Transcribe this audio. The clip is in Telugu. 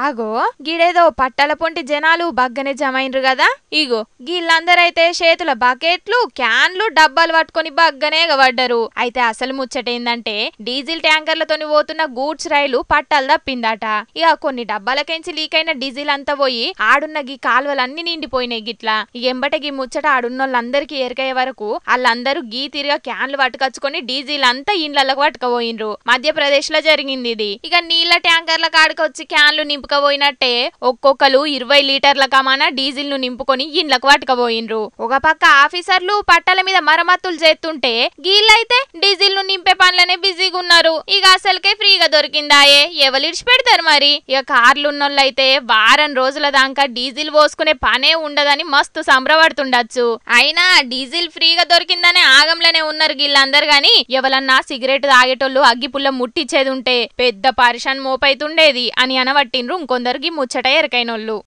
అగో గిడేదో పట్టల పొంటి జనాలు బగ్గనే జమైండ్రు కదా. ఇగో గీళ్ళందరైతే చేతుల బకెట్లు క్యాన్లు డబ్బాలు పట్టుకొని బగ్గనే పడ్డరు. అయితే అసలు ముచ్చటేందంటే డీజిల్ ట్యాంకర్లతోని పోతున్న గూడ్స్ రైలు పట్టాలు తప్పిందట. ఇక కొన్ని డబ్బాలకెంచి లీక్ అయిన డీజిల్ అంతా పోయి ఆడున్న గీ కాల్వలన్నీ నిండిపోయినాయి. గిట్లా ఎంబట గీ ముచ్చట ఆడున్నోళ్ళందరికీ ఎరకయ్యే వరకు వాళ్ళందరూ గీ తిరిగా క్యాన్లు పట్టుకొచ్చుకొని డీజిల్ అంతా ఇండ్లకు పట్టుకపోయినరు. మధ్యప్రదేశ్ లో జరిగింది ఇది. ఇక నీళ్ల ట్యాంకర్ల కాడికొచ్చి క్యాన్లు నింపుకపోయినట్టే ఒక్కొక్కరు 20 లీటర్ల కమాన డీజిల్ ను నింపుకొని ఇండ్లకు పట్టుకపోయినరు. ఒక పక్క ఆఫీసర్లు పట్టల మీద మరమ్మతులు చేస్తుంటే గీళ్ళైతే డీజిల్ ను నింపే పనులనే బిజీగా ఉన్నారు. ఇక అసలుకే ఫ్రీగా దొరికిందాయే ఎవరు ఇడిచి పెడతారు మరి. ఇక కార్లున్నోళ్ళైతే వారం రోజుల దాకా డీజిల్ పోసుకునే పనే ఉండదని మస్తు సంబరపడుతుండొచ్చు. అయినా డీజిల్ ఫ్రీగా దొరికిందనే ఆగంలోనే ఉన్నారు గీళ్ళందరు గాని ఎవరన్నా సిగరెట్ తాగేటోళ్ళు అగ్గిపుల్ల ముట్టించేది ఉంటే పెద్ద పరిశాన్ మోపైతుండేది అని అనబట్టిండ్రు ఇంకొందరికి ముచ్చట ఎరకైనోళ్ళు.